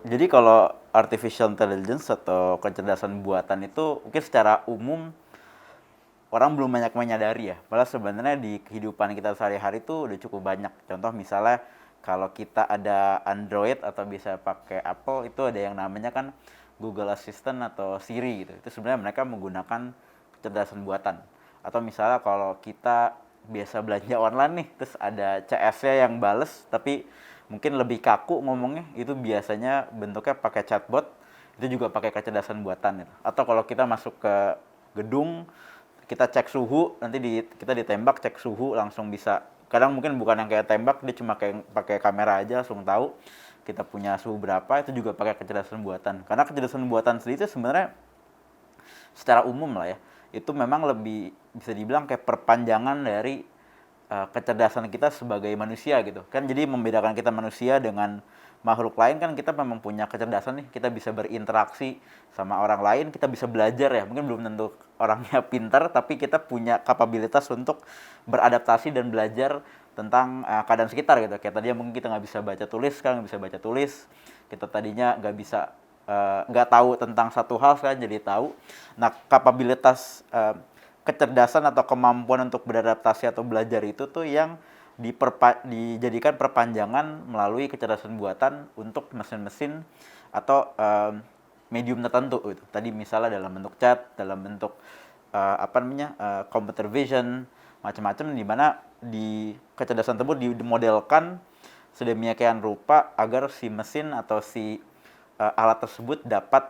Jadi kalau artificial intelligence atau kecerdasan buatan itu mungkin secara umum orang belum banyak menyadari ya. Padahal sebenarnya di kehidupan kita sehari-hari itu udah cukup banyak. Contoh misalnya kalau kita ada Android atau bisa pakai Apple itu ada yang namanya kan Google Assistant atau Siri gitu. Itu sebenarnya mereka menggunakan kecerdasan buatan. Atau misalnya kalau kita biasa belanja online nih, terus ada CS-nya yang bales tapi mungkin lebih kaku ngomongnya, itu biasanya bentuknya pakai chatbot, itu juga pakai kecerdasan buatan itu. Atau kalau kita masuk ke gedung, kita cek suhu, nanti kita ditembak cek suhu langsung bisa. Kadang mungkin bukan yang kayak tembak, dia cuma kayak pakai kamera aja langsung tahu kita punya suhu berapa, itu juga pakai kecerdasan buatan. Karena kecerdasan buatan sendiri itu sebenarnya secara umum lah ya, itu memang lebih bisa dibilang kayak perpanjangan dari kecerdasan kita sebagai manusia gitu kan. Jadi membedakan kita manusia dengan makhluk lain kan, kita memang punya kecerdasan nih, kita bisa berinteraksi sama orang lain, kita bisa belajar ya, mungkin belum tentu orangnya pintar tapi kita punya kapabilitas untuk beradaptasi dan belajar tentang keadaan sekitar gitu. Kayak tadinya mungkin kita nggak bisa baca tulis, sekarang bisa baca tulis. Kita tadinya nggak tahu tentang satu hal, sekarang jadi tahu. Nah, kapabilitas kecerdasan atau kemampuan untuk beradaptasi atau belajar itu tuh yang dijadikan perpanjangan melalui kecerdasan buatan untuk mesin-mesin atau medium tertentu gitu. Tadi misalnya dalam bentuk chat, dalam bentuk computer vision, macam-macam, di mana di kecerdasan tersebut dimodelkan sedemikian rupa agar si mesin atau si alat tersebut dapat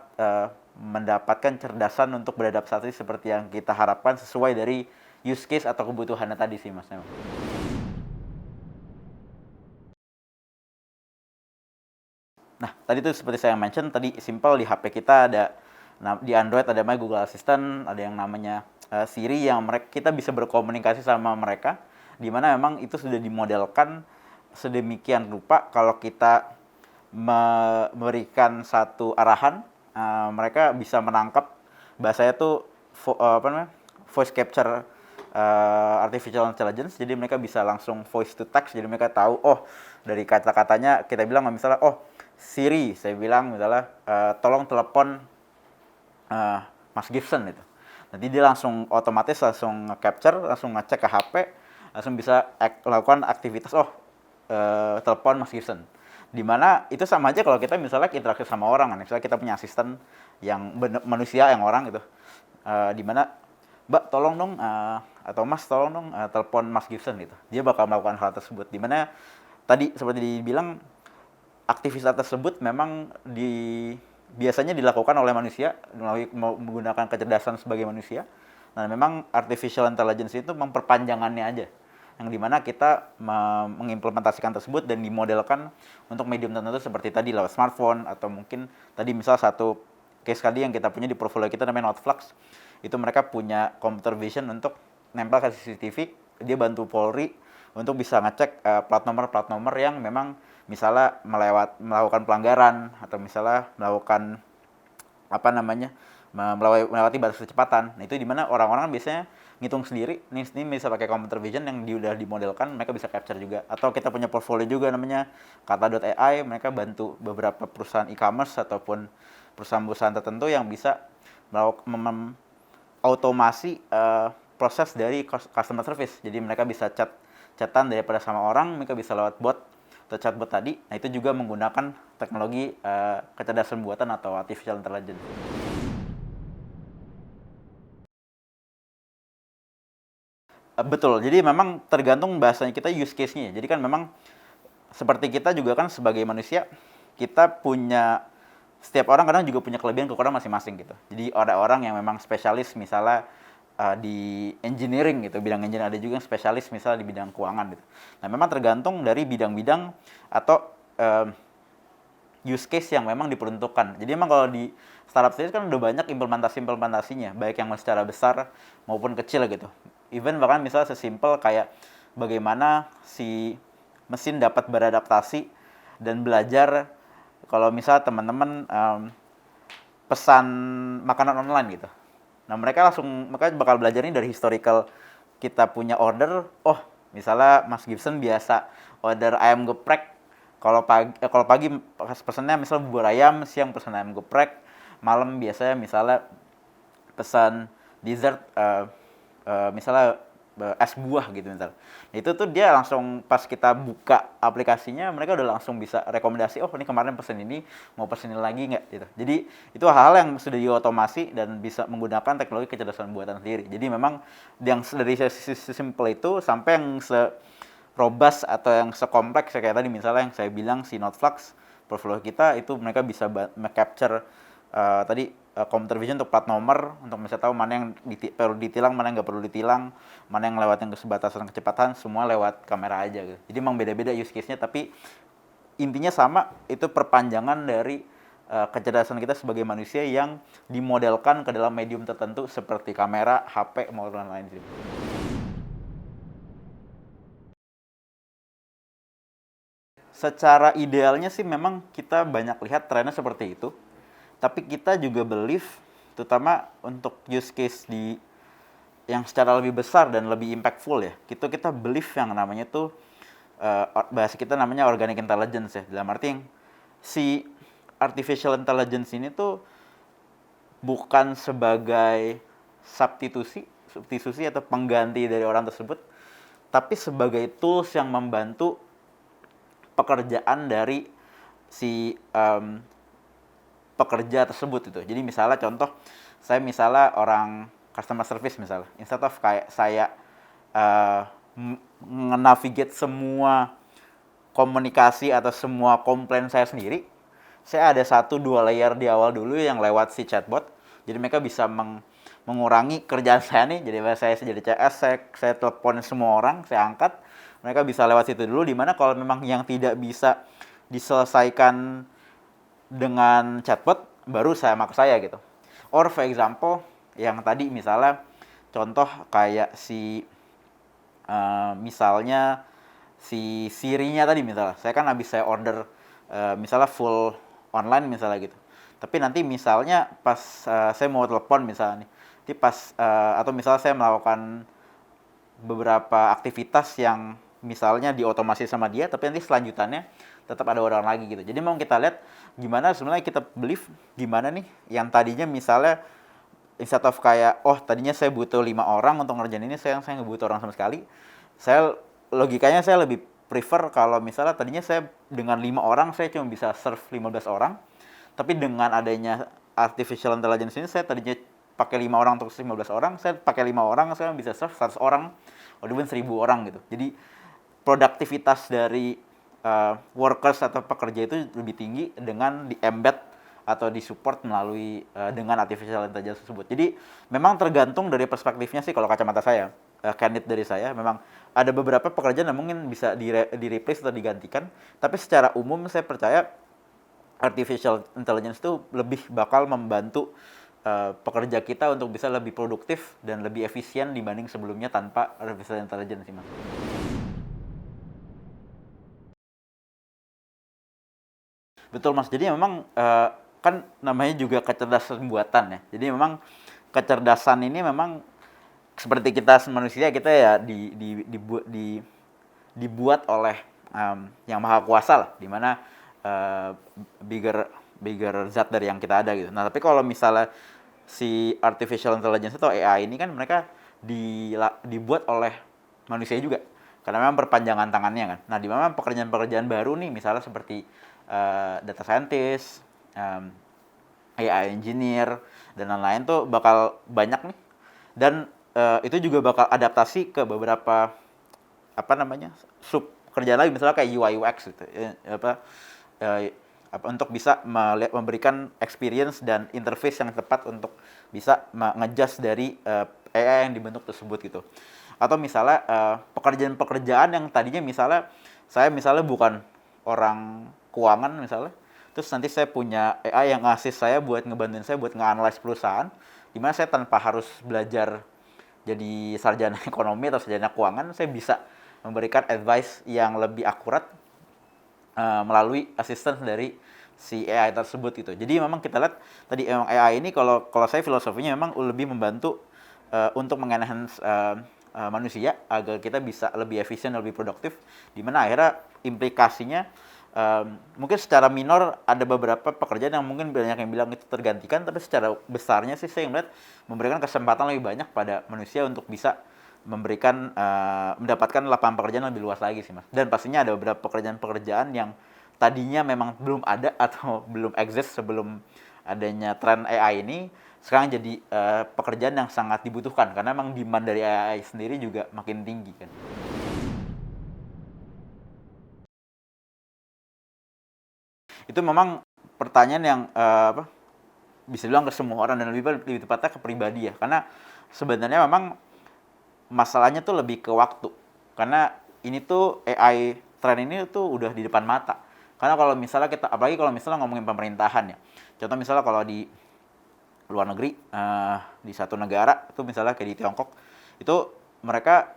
mendapatkan cerdasan untuk beradaptasi seperti yang kita harapkan sesuai dari use case atau kebutuhannya tadi sih Mas Nemo. Nah, tadi tuh seperti saya mention tadi, simple di HP kita ada, di Android ada namanya Google Assistant, ada yang namanya Siri, yang kita bisa berkomunikasi sama mereka, di mana memang itu sudah dimodelkan sedemikian rupa kalau kita memberikan satu arahan, mereka bisa menangkap bahasanya tuh voice capture artificial intelligence. Jadi mereka bisa langsung voice to text, jadi mereka tahu, oh dari kata-katanya kita bilang misalnya, oh Siri, saya bilang misalnya, tolong telepon Mas Gibson itu. Nanti dia langsung otomatis langsung nge-capture, langsung ngecek ke HP, langsung bisa melakukan aktivitas, oh telepon Mas Gibson. Dimana itu sama aja kalau kita misalnya interaksi sama orang kan, misalnya kita punya asisten yang manusia, yang orang gitu, dimana Mbak tolong dong, atau Mas tolong dong, telepon Mas Gibson gitu. Dia bakal melakukan hal tersebut. Dimana tadi seperti dibilang, aktivitas tersebut memang biasanya dilakukan oleh manusia melalui menggunakan kecerdasan sebagai manusia. Nah, memang artificial intelligence itu memperpanjangannya aja, yang dimana kita mengimplementasikan tersebut dan dimodelkan untuk medium tertentu seperti tadi lewat smartphone, atau mungkin tadi misal satu case tadi yang kita punya di portfolio kita namanya Notflux, itu mereka punya computer vision untuk nempel ke CCTV, dia bantu Polri untuk bisa ngecek plat nomor yang memang misalnya melakukan pelanggaran, atau misalnya melakukan melewati batas kecepatan. Nah, itu dimana orang-orang biasanya ngitung sendiri, ini bisa pakai computer vision yang udah dimodelkan, mereka bisa capture juga. Atau kita punya portfolio juga namanya kata.ai, mereka bantu beberapa perusahaan e-commerce ataupun perusahaan-perusahaan tertentu yang bisa melakukan automasi proses dari customer service. Jadi mereka bisa chatan daripada sama orang, mereka bisa lewat bot atau chatbot tadi. Nah, itu juga menggunakan teknologi kecerdasan buatan atau artificial intelligence. Betul, jadi memang tergantung bahasanya kita, use case-nya. Jadi kan memang seperti kita juga kan sebagai manusia, kita punya, setiap orang kadang juga punya kelebihan kekurangan masing-masing gitu. Jadi ada orang yang memang spesialis misalnya di engineering gitu, bidang engineering, ada juga yang spesialis misalnya di bidang keuangan gitu. Nah, memang tergantung dari bidang-bidang atau use case yang memang diperuntukkan. Jadi memang kalau di startup sendiri kan udah banyak implementasinya, baik yang secara besar maupun kecil gitu. Even bahkan misalnya sesimpel kayak bagaimana si mesin dapat beradaptasi dan belajar kalau misalnya teman-teman pesan makanan online gitu. Nah, mereka bakal belajar ini dari historical, kita punya order, oh misalnya Mas Gibson biasa order ayam geprek Kalau pagi pesennya misal bubur ayam, siang pesen ayam geprek, malam biasanya misalnya pesan dessert, misalnya es buah gitu misal. Itu tuh dia langsung pas kita buka aplikasinya, mereka udah langsung bisa rekomendasi, oh ini kemarin pesen ini, mau pesen ini lagi nggak gitu. Jadi itu hal-hal yang sudah diotomasi dan bisa menggunakan teknologi kecerdasan buatan sendiri. Jadi memang yang dari sisi simple itu sampai yang robust atau yang sekompleks kayak tadi misalnya yang saya bilang si Noteflux portfolio kita itu mereka bisa capture tadi computer vision untuk plat nomor untuk bisa tahu mana yang perlu ditilang, mana yang nggak perlu ditilang, mana yang lewatin kesebatasan kecepatan, semua lewat kamera aja gitu. Jadi emang beda-beda use case-nya tapi intinya sama, itu perpanjangan dari kecerdasan kita sebagai manusia yang dimodelkan ke dalam medium tertentu seperti kamera, HP, maupun lain-lain sih. Secara idealnya sih memang kita banyak lihat trennya seperti itu. Tapi kita juga believe, terutama untuk use case yang secara lebih besar dan lebih impactful ya. Kita believe yang namanya tuh bahasa kita namanya organic intelligence ya. Dalam arti yang si artificial intelligence ini tuh bukan sebagai substitusi atau pengganti dari orang tersebut, tapi sebagai tools yang membantu pekerjaan dari si pekerja tersebut itu. Jadi misalnya contoh, saya misalnya orang customer service misalnya, instead of kayak saya navigate semua komunikasi atau semua komplain saya sendiri, saya ada 1-2 layer di awal dulu yang lewat si chatbot. Jadi mereka bisa mengurangi kerjaan saya nih. Jadi saya jadi CS, saya telepon semua orang, saya angkat. Mereka bisa lewat situ dulu, dimana kalau memang yang tidak bisa diselesaikan dengan chatbot, baru saya gitu. Or for example, yang tadi misalnya contoh kayak misalnya si Siri-nya tadi misalnya, saya kan habis saya order misalnya full online misalnya gitu. Tapi nanti misalnya pas saya mau telepon misalnya nih, nanti pas atau misalnya saya melakukan beberapa aktivitas yang misalnya diotomasi sama dia, tapi nanti selanjutannya tetap ada orang lagi gitu. Jadi mau kita lihat gimana sebenarnya kita believe gimana nih yang tadinya misalnya instead of kayak tadinya saya butuh 5 orang untuk ngerjain ini, saya nggak butuh orang sama sekali. Logikanya saya lebih prefer kalau misalnya tadinya saya dengan 5 orang saya cuma bisa serve 15 orang, tapi dengan adanya artificial intelligence ini saya tadinya pakai 5 orang untuk 15 orang, saya pakai 5 orang saya bisa serve 100 orang, atau 1000 orang gitu. Jadi produktivitas dari workers atau pekerja itu lebih tinggi dengan di-embed atau disupport melalui dengan artificial intelligence tersebut. Jadi memang tergantung dari perspektifnya sih kalau kacamata saya, candid dari saya, memang ada beberapa pekerjaan yang mungkin bisa di-replace atau digantikan, tapi secara umum saya percaya artificial intelligence itu lebih bakal membantu pekerja kita untuk bisa lebih produktif dan lebih efisien dibanding sebelumnya tanpa artificial intelligence sih mas. Betul mas, jadi memang kan namanya juga kecerdasan buatan ya. Jadi memang kecerdasan ini memang seperti kita manusia, kita ya dibuat oleh yang maha kuasa lah, dimana bigger zat dari yang kita ada gitu. Nah tapi kalau misalnya si artificial intelligence atau AI ini kan mereka dibuat oleh manusia juga, karena memang perpanjangan tangannya kan. Nah di mana pekerjaan-pekerjaan baru nih misalnya seperti data scientist, AI engineer dan lain-lain tuh bakal banyak nih, dan itu juga bakal adaptasi ke beberapa sub kerjaan lagi misalnya kayak UI UX gitu untuk bisa memberikan experience dan interface yang tepat untuk bisa nge-adjust dari AI yang dibentuk tersebut gitu. Atau misalnya pekerjaan-pekerjaan yang tadinya misalnya saya bukan orang keuangan misalnya, terus nanti saya punya AI yang ngasih saya buat ngebantuin saya buat nge-analyze perusahaan, dimana saya tanpa harus belajar jadi sarjana ekonomi atau sarjana keuangan, saya bisa memberikan advice yang lebih akurat melalui assistance dari si AI tersebut gitu. Jadi memang kita lihat tadi memang AI ini kalau saya filosofinya memang lebih membantu untuk mengenhance manusia agar kita bisa lebih efisien, lebih produktif, di mana akhirnya implikasinya Mungkin secara minor ada beberapa pekerjaan yang mungkin banyak yang bilang itu tergantikan, tapi secara besarnya sih saya melihat memberikan kesempatan lebih banyak pada manusia untuk bisa mendapatkan lapangan pekerjaan lebih luas lagi sih Mas. Dan pastinya ada beberapa pekerjaan-pekerjaan yang tadinya memang belum ada atau belum exist sebelum adanya tren AI ini, sekarang jadi pekerjaan yang sangat dibutuhkan karena memang demand dari AI sendiri juga makin tinggi kan. Itu memang pertanyaan yang bisa bilang ke semua orang dan lebih tepatnya ke pribadi ya. Karena sebenarnya memang masalahnya tuh lebih ke waktu. Karena ini tuh AI tren ini tuh udah di depan mata. Karena kalau misalnya kita, apalagi kalau misalnya ngomongin pemerintahan ya. Contoh misalnya kalau di luar negeri, di satu negara, itu misalnya kayak di Tiongkok, itu mereka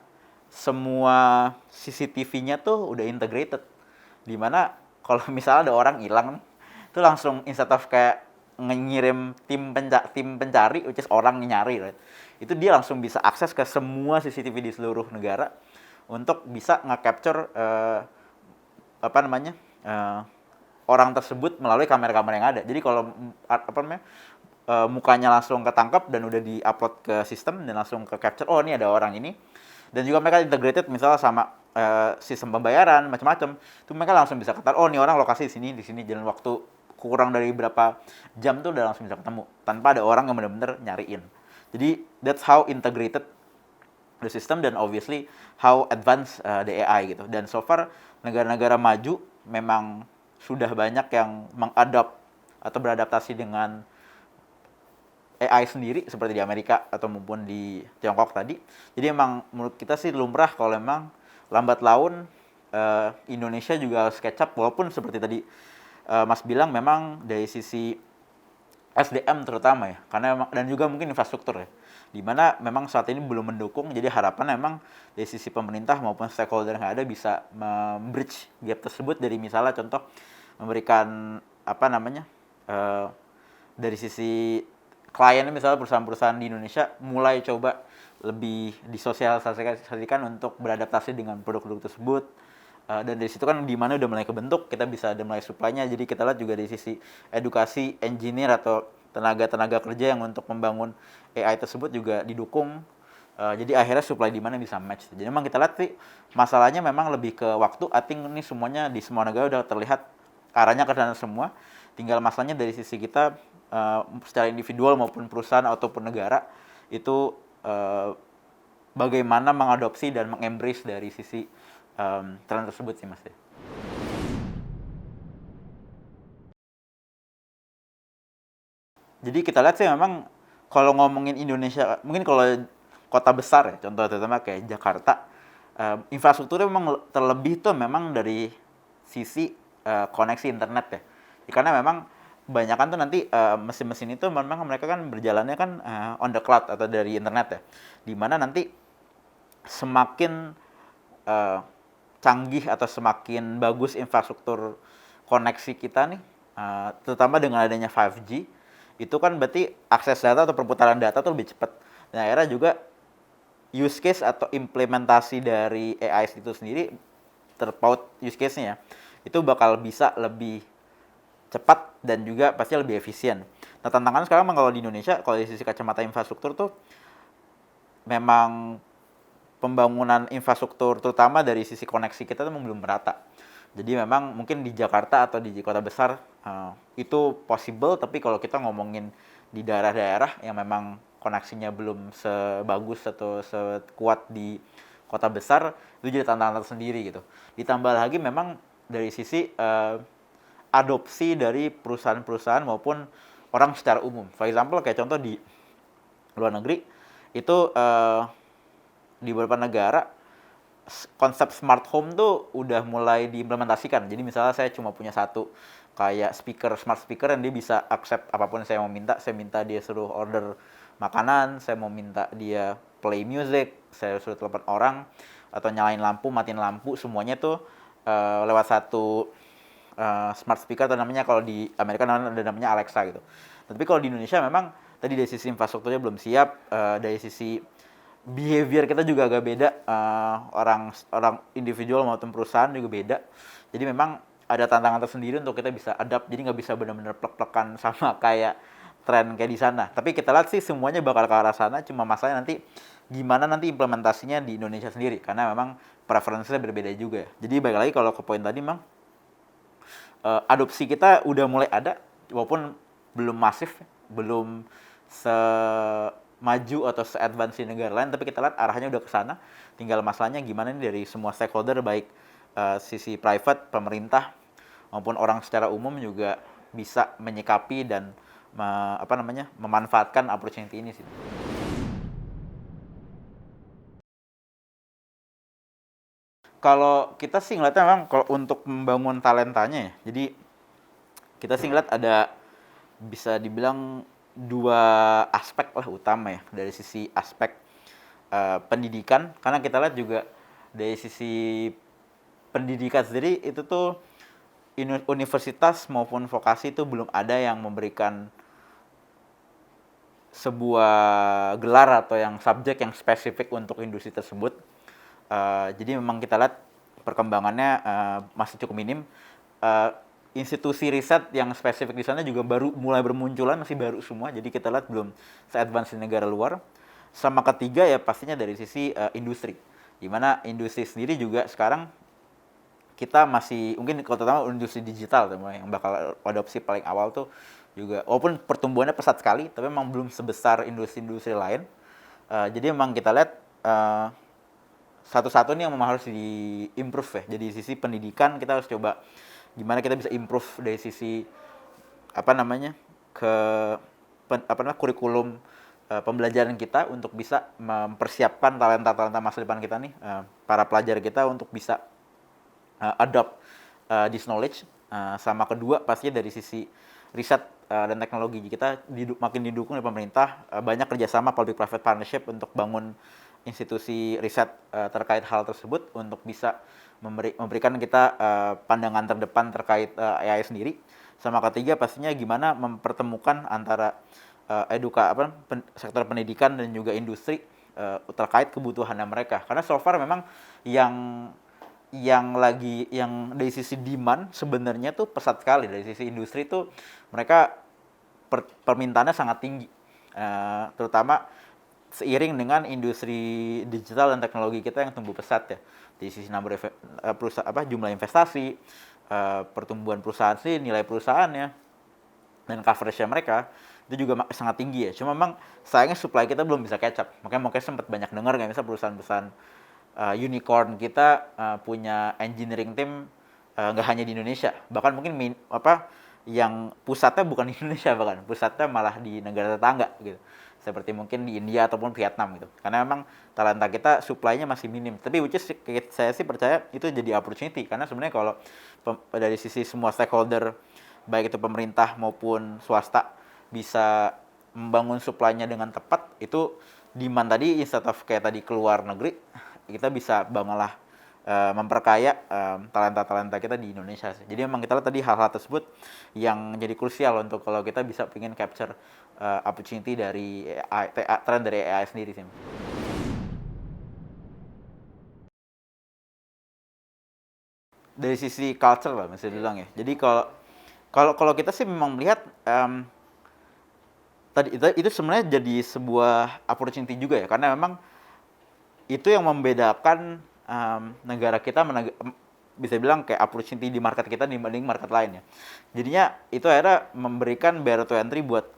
semua CCTV-nya tuh udah integrated. Dimana kalau misalnya ada orang hilang nih, itu langsung instead of kayak ngirim tim pencari, which is orang nyari, right? Itu dia langsung bisa akses ke semua CCTV di seluruh negara untuk bisa nge-capture apa namanya orang tersebut melalui kamera-kamera yang ada. Jadi kalau mukanya langsung ketangkap dan udah di-upload ke sistem dan langsung ke capture, oh ini ada orang ini. Dan juga mereka integrated misalnya sama sistem pembayaran macam-macam. Itu mereka langsung bisa ketahui, oh ini orang lokasi di sini jalan waktu kurang dari berapa jam tuh udah langsung bisa ketemu tanpa ada orang yang benar-benar nyariin. Jadi that's how integrated the system dan obviously how advanced the AI gitu. Dan so far negara-negara maju memang sudah banyak yang mengadop atau beradaptasi dengan AI sendiri seperti di Amerika atau maupun di Tiongkok tadi. Jadi emang menurut kita sih lumrah kalau emang lambat laun Indonesia juga harus catch up, walaupun seperti tadi Mas bilang memang dari sisi SDM terutama ya, karena dan juga mungkin infrastruktur ya, di mana memang saat ini belum mendukung. Jadi harapan memang dari sisi pemerintah maupun stakeholder yang ada bisa membridge gap tersebut dari misalnya contoh memberikan apa namanya dari sisi kliennya misalnya perusahaan-perusahaan di Indonesia mulai coba lebih disosialisasikan untuk beradaptasi dengan produk-produk tersebut. Dan dari situ kan di mana udah mulai kebentuk, kita bisa ada mulai supply-nya. Jadi kita lihat juga dari sisi edukasi engineer atau tenaga-tenaga kerja yang untuk membangun AI tersebut juga didukung. Jadi akhirnya supply di mana bisa match. Jadi memang kita lihat sih masalahnya memang lebih ke waktu. I think ini semuanya di semua negara udah terlihat arahnya ke sana semua. Tinggal masalahnya dari sisi kita secara individual maupun perusahaan ataupun negara itu bagaimana mengadopsi dan mengembrace dari sisi tren tersebut sih Mas ya. Jadi kita lihat sih memang kalau ngomongin Indonesia, mungkin kalau kota besar ya, contoh terutama kayak Jakarta, infrastrukturnya memang terlebih tuh memang dari sisi koneksi internet ya. Karena memang kebanyakan tuh nanti mesin-mesin itu memang mereka kan berjalannya kan on the cloud atau dari internet ya. Dimana nanti semakin uh, canggih atau semakin bagus infrastruktur koneksi kita nih, terutama dengan adanya 5G, itu kan berarti akses data atau perputaran data tuh lebih cepat. Dan akhirnya juga use case atau implementasi dari AI itu sendiri terpaut use case-nya ya, itu bakal bisa lebih cepat dan juga pasti lebih efisien. Nah tantangan sekarang memang kalau di Indonesia, kalau dari sisi kacamata infrastruktur tuh memang pembangunan infrastruktur terutama dari sisi koneksi kita tuh belum merata. Jadi memang mungkin di Jakarta atau di kota besar itu possible, tapi kalau kita ngomongin di daerah-daerah yang memang koneksinya belum sebagus atau sekuat di kota besar, itu jadi tantangan tersendiri gitu. Ditambah lagi memang dari sisi adopsi dari perusahaan-perusahaan maupun orang secara umum. For example kayak contoh di luar negeri itu di beberapa negara konsep smart home tuh udah mulai diimplementasikan. Jadi misalnya saya cuma punya satu kayak smart speaker yang dia bisa accept apapun yang saya mau minta. Saya minta dia suruh order makanan, saya mau minta dia play music, saya suruh telepon orang atau nyalain lampu, matiin lampu, semuanya tuh lewat satu smart speaker atau namanya kalau di Amerika ada namanya Alexa gitu. Tapi kalau di Indonesia memang tadi dari sisi infrastrukturnya belum siap, dari sisi behavior kita juga agak beda, orang individual maupun perusahaan juga beda. Jadi memang ada tantangan tersendiri untuk kita bisa adapt, jadi nggak bisa benar-benar plek-plekan sama kayak tren kayak di sana. Tapi kita lihat sih semuanya bakal ke arah sana, cuma masalahnya nanti gimana nanti implementasinya di Indonesia sendiri, karena memang preferensinya berbeda juga. Jadi balik lagi kalau ke poin tadi, memang adopsi kita udah mulai ada, walaupun belum masif, belum semaju atau se-advance di negara lain, tapi kita lihat arahnya udah ke sana. Tinggal masalahnya gimana nih dari semua stakeholder, baik sisi private, pemerintah, maupun orang secara umum juga bisa menyikapi dan memanfaatkan opportunity ini sih. Kalau kita sih ngeliatnya memang kalau untuk membangun talentanya ya, jadi kita sih ngeliat ada bisa dibilang dua aspek lah utama ya, dari sisi aspek pendidikan, karena kita lihat juga dari sisi pendidikan sendiri itu tuh universitas maupun vokasi itu belum ada yang memberikan sebuah gelar atau yang subjek yang spesifik untuk industri tersebut. Jadi memang kita lihat perkembangannya masih cukup minim. Institusi riset yang spesifik di sana juga baru mulai bermunculan, masih baru semua. Jadi kita lihat belum se-advance di negara luar. Sama ketiga ya pastinya dari sisi industri. Di mana industri sendiri juga sekarang kita masih, mungkin kalau terutama industri digital yang bakal adopsi paling awal tuh juga, walaupun pertumbuhannya pesat sekali, tapi memang belum sebesar industri-industri lain. Jadi memang kita lihat satu-satu ini yang memang harus di-improve ya. Jadi sisi pendidikan kita harus coba gimana kita bisa improve dari sisi ke kurikulum pembelajaran kita untuk bisa mempersiapkan talenta-talenta masa depan kita nih, para pelajar kita untuk bisa adopt this knowledge. Sama kedua pastinya dari sisi riset dan teknologi kita makin didukung oleh pemerintah, banyak kerjasama public private partnership untuk bangun institusi riset terkait hal tersebut untuk bisa memberikan kita pandangan terdepan terkait AI sendiri. Sama ketiga pastinya gimana mempertemukan antara sektor pendidikan dan juga industri terkait kebutuhannya mereka, karena so far memang yang dari sisi demand sebenarnya tuh pesat sekali. Dari sisi industri tuh mereka permintaannya sangat tinggi, terutama seiring dengan industri digital dan teknologi kita yang tumbuh pesat ya. Di sisi jumlah investasi, pertumbuhan perusahaan sih, nilai perusahaannya dan coverage-nya mereka itu juga sangat tinggi ya. Cuma memang sayangnya supply kita belum bisa catch up. Makanya mungkin sempat banyak dengar kayak misalnya perusahaan-perusahaan unicorn kita punya engineering team nggak hanya di Indonesia, bahkan mungkin yang pusatnya bukan di Indonesia, bahkan pusatnya malah di negara tetangga gitu, seperti mungkin di India ataupun Vietnam gitu, karena memang talenta kita supply-nya masih minim. Tapi which is saya sih percaya itu jadi opportunity, karena sebenarnya kalau dari sisi semua stakeholder, baik itu pemerintah maupun swasta, bisa membangun supply-nya dengan tepat, itu demand tadi instead of kayak tadi keluar negeri, kita bisa bangetlah memperkaya talenta-talenta kita di Indonesia sih. Jadi memang kita lihat tadi hal-hal tersebut yang jadi krusial untuk kalau kita bisa pengen capture opportunity dari AI, tren dari AI sendiri sih. Dari sisi culture lah masih bilang ya. Jadi kalau kita sih memang melihat tadi itu sebenarnya jadi sebuah opportunity juga ya, karena memang itu yang membedakan negara kita bisa bilang kayak opportunity di market kita dibanding market lainnya. Jadinya itu akhirnya memberikan barrier to entry buat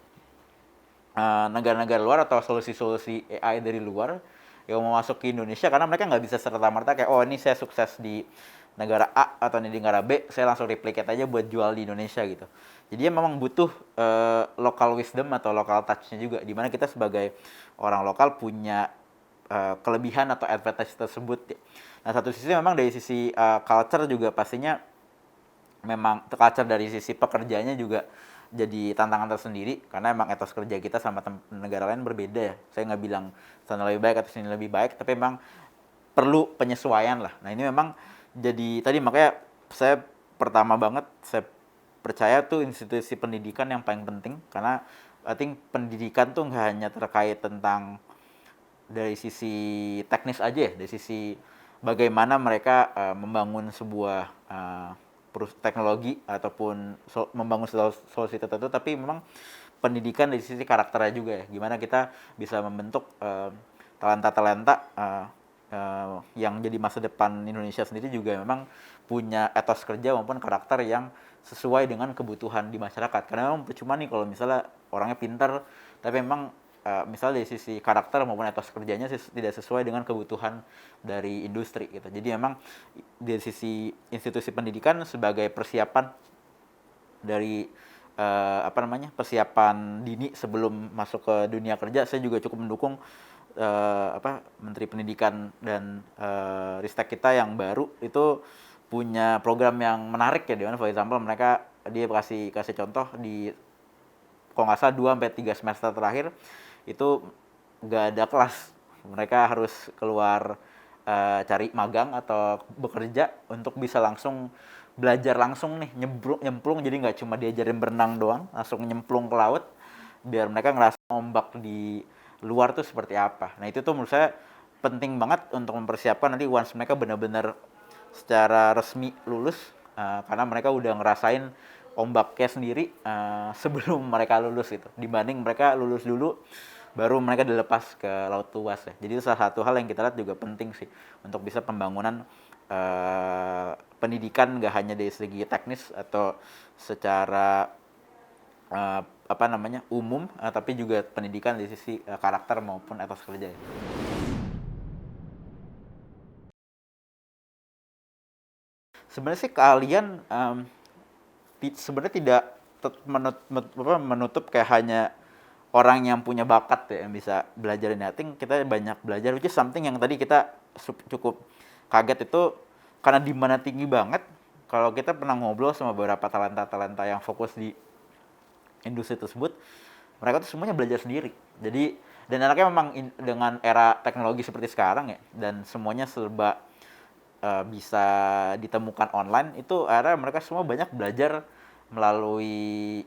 negara-negara luar atau solusi-solusi AI dari luar yang mau masuk ke Indonesia, karena mereka nggak bisa serta-merta kayak, oh ini saya sukses di negara A atau di negara B, saya langsung replicate aja buat jual di Indonesia gitu. Jadi memang butuh local wisdom atau local touch-nya juga, dimana kita sebagai orang lokal punya kelebihan atau advantage tersebut ya. Nah, satu sisi memang dari sisi culture juga pastinya memang culture dari sisi pekerjanya juga jadi tantangan tersendiri, karena memang etos kerja kita sama negara lain berbeda ya. Saya nggak bilang sana lebih baik atau sini lebih baik, tapi memang perlu penyesuaian lah. Nah, ini memang jadi tadi makanya saya pertama banget saya percaya tuh institusi pendidikan yang paling penting, karena I think pendidikan tuh nggak hanya terkait tentang dari sisi teknis aja ya, dari sisi bagaimana mereka membangun sebuah teknologi ataupun membangun solusi tertentu, tapi memang pendidikan dari sisi karakternya juga ya. Gimana kita bisa membentuk talenta-talenta yang jadi masa depan Indonesia sendiri juga memang punya etos kerja maupun karakter yang sesuai dengan kebutuhan di masyarakat. Karena memang percuma nih kalau misalnya orangnya pintar, tapi memang misalnya dari sisi karakter maupun etos kerjanya tidak sesuai dengan kebutuhan dari industri gitu. Jadi memang dari sisi institusi pendidikan sebagai persiapan dari persiapan dini sebelum masuk ke dunia kerja, saya juga cukup mendukung Menteri Pendidikan dan Ristek kita yang baru itu punya program yang menarik ya, di mana for example dia kasih contoh di kalau nggak salah 2 sampai 3 semester terakhir itu nggak ada kelas. Mereka harus keluar cari magang atau bekerja untuk bisa langsung belajar langsung nih, nyemplung, jadi nggak cuma diajarin berenang doang, langsung nyemplung ke laut biar mereka ngerasa ombak di luar tuh seperti apa. Nah itu tuh menurut saya penting banget untuk mempersiapkan nanti once mereka benar-benar secara resmi lulus, karena mereka udah ngerasain ombaknya sendiri sebelum mereka lulus gitu, dibanding mereka lulus dulu baru mereka dilepas ke laut luas ya. Jadi itu salah satu hal yang kita lihat juga penting sih untuk bisa pembangunan pendidikan nggak hanya dari segi teknis atau secara umum, tapi juga pendidikan dari sisi karakter maupun etos kerja ya. Sebenarnya sih kalian sebenarnya tidak menutup kayak hanya orang yang punya bakat ya yang bisa belajar ini. I think kita banyak belajar, which is something yang tadi kita cukup kaget itu karena demand tinggi banget. Kalau kita pernah ngobrol sama beberapa talenta-talenta yang fokus di industri tersebut, mereka tuh semuanya belajar sendiri. Jadi dan anaknya memang dengan era teknologi seperti sekarang ya, dan semuanya serba bisa ditemukan online, itu akhirnya mereka semua banyak belajar melalui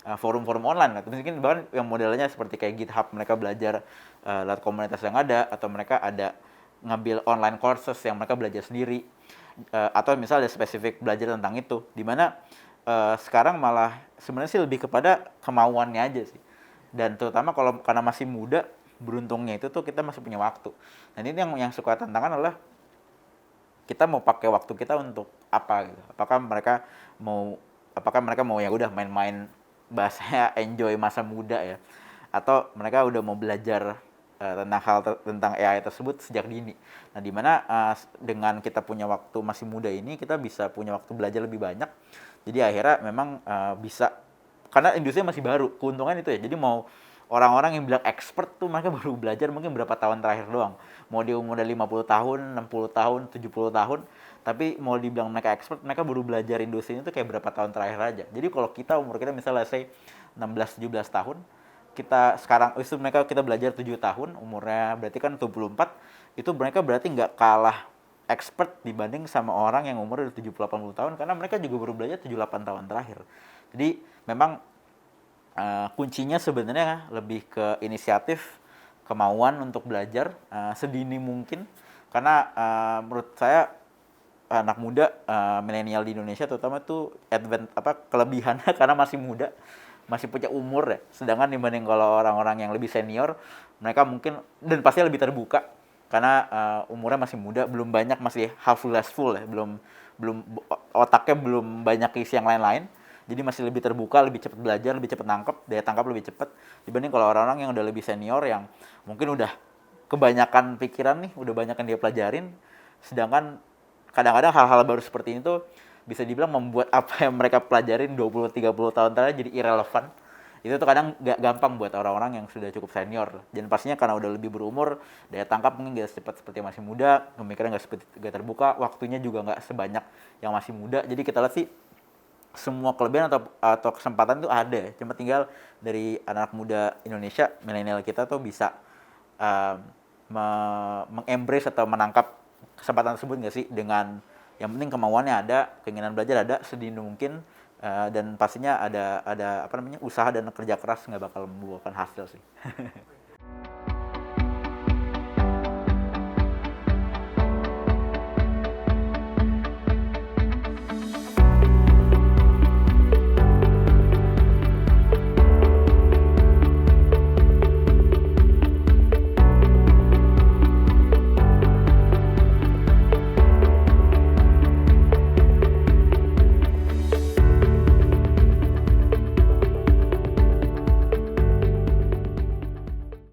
forum-forum online atau mungkin bahkan yang modelnya seperti kayak GitHub, mereka belajar lewat komunitas yang ada, atau mereka ada ngambil online courses yang mereka belajar sendiri, atau misalnya ada spesifik belajar tentang itu, dimana sekarang malah sebenarnya sih lebih kepada kemauannya aja sih. Dan terutama kalau karena masih muda, beruntungnya itu tuh kita masih punya waktu. Dan ini yang suka tantangan adalah kita mau pakai waktu kita untuk apa gitu. Apakah mereka mau ya udah main-main, bahasanya enjoy masa muda ya, atau mereka udah mau belajar tentang AI tersebut sejak dini. Nah, dimana dengan kita punya waktu masih muda ini, kita bisa punya waktu belajar lebih banyak. Jadi akhirnya memang bisa, karena industri masih baru, keuntungan itu ya. Jadi mau orang-orang yang bilang expert tuh mereka baru belajar mungkin berapa tahun terakhir doang. Mau dia umur 50 tahun, 60 tahun, 70 tahun, tapi mau dibilang mereka expert, mereka baru belajar industri itu kayak berapa tahun terakhir aja. Jadi kalau umur kita misalnya say 16-17 tahun, kita belajar 7 tahun, umurnya berarti kan 24, itu mereka berarti nggak kalah expert dibanding sama orang yang umurnya udah 70-80 tahun, karena mereka juga baru belajar 7-8 tahun terakhir. Jadi memang kuncinya sebenarnya lebih ke inisiatif, kemauan untuk belajar sedini mungkin, karena menurut saya anak muda milenial di Indonesia terutama tuh kelebihannya karena masih muda, masih punya umur ya. Sedangkan dibanding kalau orang-orang yang lebih senior, mereka mungkin dan pasti lebih terbuka karena umurnya masih muda, belum banyak, masih half less full ya, belum otaknya belum banyak isi yang lain-lain. Jadi masih lebih terbuka, lebih cepat belajar, lebih cepat nangkep, daya tangkap lebih cepat dibanding kalau orang-orang yang udah lebih senior yang mungkin udah kebanyakan pikiran nih, udah banyak yang dia pelajarin. Sedangkan kadang-kadang hal-hal baru seperti ini tuh bisa dibilang membuat apa yang mereka pelajarin 20-30 tahun terakhir jadi irrelevant. Itu tuh kadang gak gampang buat orang-orang yang sudah cukup senior. Dan pastinya karena udah lebih berumur, daya tangkap mungkin gak secepat seperti yang masih muda, pemikiran gak terbuka, waktunya juga gak sebanyak yang masih muda. Jadi kita lihat sih semua kelebihan atau kesempatan itu ada, cuma tinggal dari anak muda Indonesia, milenial kita tuh bisa mengembrace atau menangkap kesempatan tersebut nggak sih, dengan yang penting kemauannya ada, keinginan belajar ada sedini mungkin, dan pastinya ada usaha dan kerja keras, nggak bakal membuahkan hasil sih.